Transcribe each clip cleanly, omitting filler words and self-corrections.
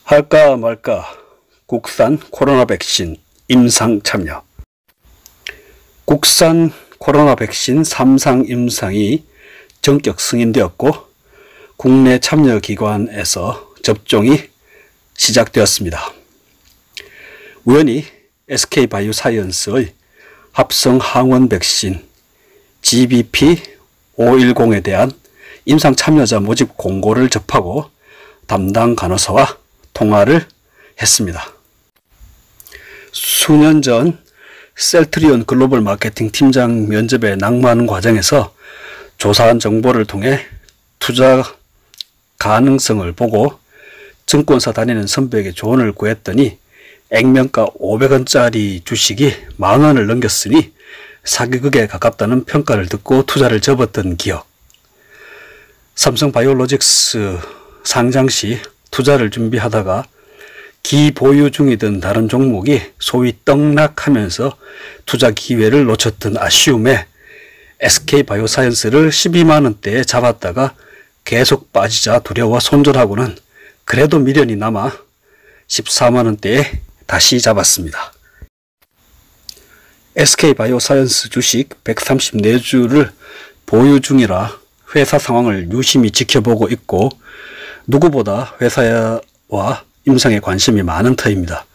할까 말까 국산 코로나 백신 임상 참여. 국산 코로나 백신 3상 임상이 전격 승인되었고 국내 참여기관에서 접종이 시작되었습니다. 우연히 SK바이오사이언스의 합성 항원 백신 GBP510에 대한 임상 참여자 모집 공고를 접하고 담당 간호사와 통화를 했습니다. 수년 전 셀트리온 글로벌 마케팅 팀장 면접의 낙마하는 과정에서 조사한 정보를 통해 투자 가능성을 보고 증권사 다니는 선배에게 조언을 구했더니 액면가 500원짜리 주식이 10,000원을 넘겼으니 사기극에 가깝다는 평가를 듣고 투자를 접었던 기억. 삼성바이오로직스 상장 시 투자를 준비하다가 기보유 중이던 다른 종목이 소위 떡락하면서 투자 기회를 놓쳤던 아쉬움에 SK바이오사이언스를 120,000원대에 잡았다가 계속 빠지자 두려워 손절하고는 그래도 미련이 남아 140,000원대에 다시 잡았습니다. SK바이오사이언스 주식 134주를 보유 중이라 회사 상황을 유심히 지켜보고 있고 누구보다 회사와 임상에 관심이 많은 터입니다.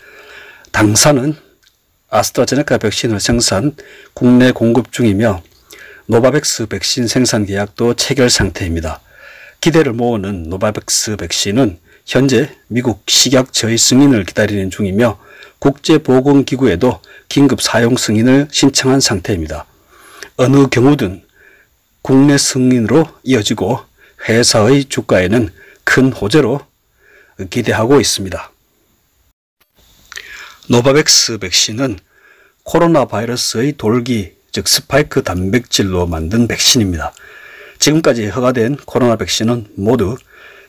당사는 아스트라제네카 백신을 생산, 국내 공급 중이며 노바백스 백신 생산 계약도 체결 상태입니다. 기대를 모으는 노바백스 백신은 현재 미국 식약 저희 승인을 기다리는 중이며 국제보건기구에도 긴급 사용 승인을 신청한 상태입니다. 어느 경우든 국내 승인으로 이어지고 회사의 주가에는 큰 호재로 기대하고 있습니다. 노바백스 백신은 코로나 바이러스의 돌기, 즉 스파이크 단백질로 만든 백신입니다. 지금까지 허가된 코로나 백신은 모두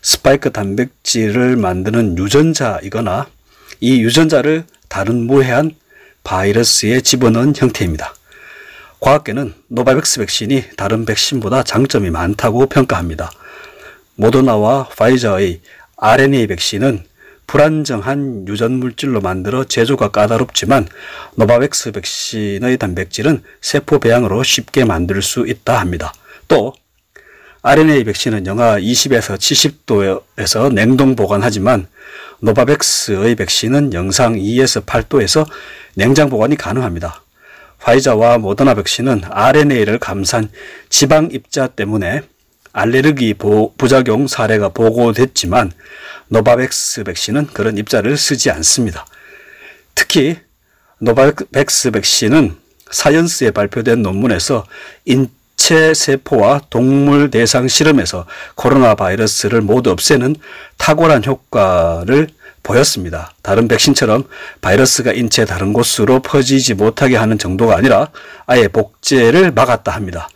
스파이크 단백질을 만드는 유전자이거나 이 유전자를 다른 무해한 바이러스에 집어넣은 형태입니다. 과학계는 노바백스 백신이 다른 백신보다 장점이 많다고 평가합니다. 모더나와 파이저의 RNA 백신은 불안정한 유전물질로 만들어 제조가 까다롭지만 노바백스 백신의 단백질은 세포 배양으로 쉽게 만들 수 있다 합니다. 또 RNA 백신은 영하 20에서 70도에서 냉동 보관하지만 노바백스의 백신은 영상 2에서 8도에서 냉장 보관이 가능합니다. 화이자와 모더나 백신은 RNA를 감싼 지방 입자 때문에 알레르기 부작용 사례가 보고됐지만 노바백스 백신은 그런 입자를 쓰지 않습니다. 특히 노바백스 백신은 사이언스에 발표된 논문에서 인체 세포와 동물 대상 실험에서 코로나 바이러스를 모두 없애는 탁월한 효과를 보였습니다. 다른 백신처럼 바이러스가 인체 다른 곳으로 퍼지지 못하게 하는 정도가 아니라 아예 복제를 막았다 합니다.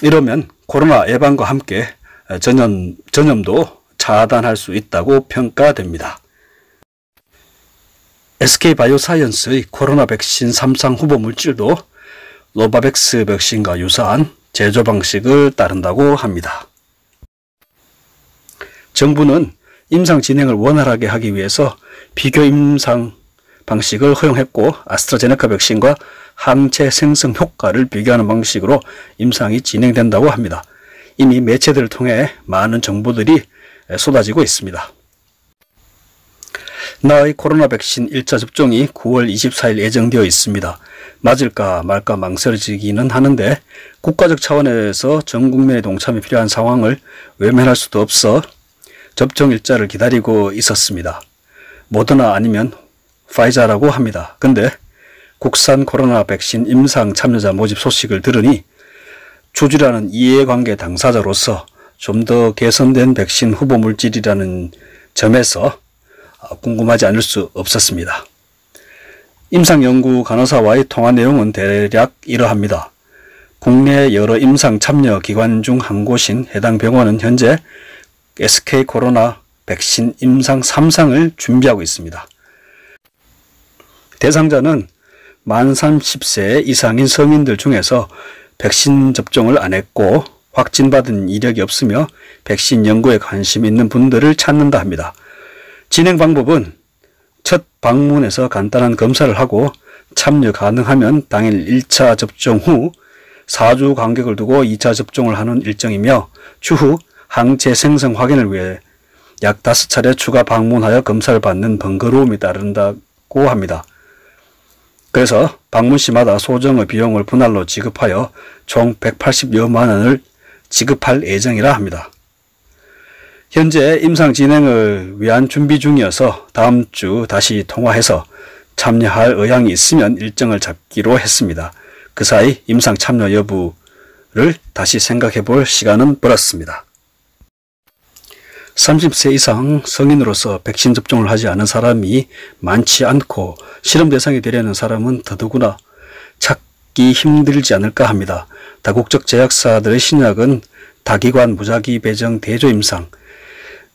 이러면 코로나 예방과 함께 전염도 차단할 수 있다고 평가됩니다. SK바이오사이언스의 코로나 백신 3상 후보 물질도 노바백스 백신과 유사한 제조 방식을 따른다고 합니다. 정부는 임상 진행을 원활하게 하기 위해서 비교 임상 방식을 허용했고 아스트라제네카 백신과 항체 생성 효과를 비교하는 방식으로 임상이 진행된다고 합니다. 이미 매체들을 통해 많은 정보들이 쏟아지고 있습니다. 나의 코로나 백신 1차 접종이 9월 24일 예정되어 있습니다. 맞을까 말까 망설여지기는 하는데 국가적 차원에서 전 국민의 동참이 필요한 상황을 외면할 수도 없어 접종 일자를 기다리고 있었습니다. 모더나 아니면 파이자라고 합니다. 근데 국산 코로나 백신 임상 참여자 모집 소식을 들으니 주주라는 이해관계 당사자로서 좀 더 개선된 백신 후보 물질이라는 점에서 궁금하지 않을 수 없었습니다. 임상연구 간호사와의 통화 내용은 대략 이러합니다. 국내 여러 임상 참여 기관 중 한 곳인 해당 병원은 현재 SK 코로나 백신 임상 3상을 준비하고 있습니다. 대상자는 만 30세 이상인 성인들 중에서 백신 접종을 안 했고 확진받은 이력이 없으며 백신 연구에 관심 있는 분들을 찾는다 합니다. 진행 방법은 첫 방문에서 간단한 검사를 하고 참여 가능하면 당일 1차 접종 후 4주 간격을 두고 2차 접종을 하는 일정이며 추후 항체 생성 확인을 위해 약 5차례 추가 방문하여 검사를 받는 번거로움이 따른다고 합니다. 그래서 방문 시마다 소정의 비용을 분할로 지급하여 총 180여만 원을 지급할 예정이라 합니다. 현재 임상 진행을 위한 준비 중이어서 다음 주 다시 통화해서 참여할 의향이 있으면 일정을 잡기로 했습니다. 그 사이 임상 참여 여부를 다시 생각해 볼 시간은 벌었습니다. 30세 이상 성인으로서 백신 접종을 하지 않은 사람이 많지 않고 실험 대상이 되려는 사람은 더더구나 찾기 힘들지 않을까 합니다. 다국적 제약사들의 신약은 다기관 무작위 배정 대조 임상,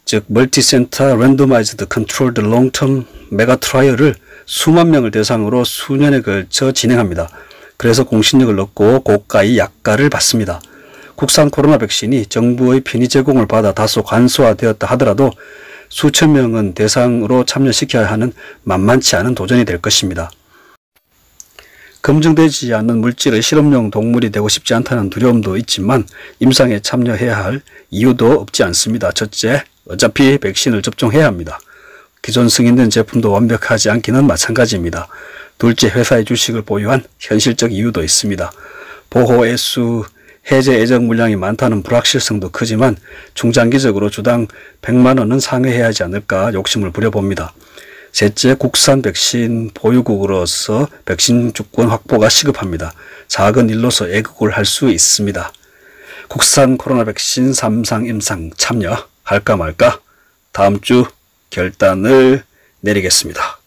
즉 멀티센터 랜도마이즈드 컨트롤드 롱텀 메가 트라이얼을 수만 명을 대상으로 수년에 걸쳐 진행합니다. 그래서 공신력을 얻고 고가의 약가를 받습니다. 국산 코로나 백신이 정부의 편의 제공을 받아 다소 간소화되었다 하더라도 수천 명은 대상으로 참여시켜야 하는 만만치 않은 도전이 될 것입니다. 검증되지 않는 물질의 실험용 동물이 되고 싶지 않다는 두려움도 있지만 임상에 참여해야 할 이유도 없지 않습니다. 첫째, 어차피 백신을 접종해야 합니다. 기존 승인된 제품도 완벽하지 않기는 마찬가지입니다. 둘째, 회사의 주식을 보유한 현실적 이유도 있습니다. 보호애수 해제 예정 물량이 많다는 불확실성도 크지만 중장기적으로 주당 100만 원은 상회해야 하지 않을까 욕심을 부려봅니다. 셋째, 국산 백신 보유국으로서 백신 주권 확보가 시급합니다. 작은 일로서 애국을 할 수 있습니다. 국산 코로나 백신 3상 임상 참여할까 말까 다음 주 결단을 내리겠습니다.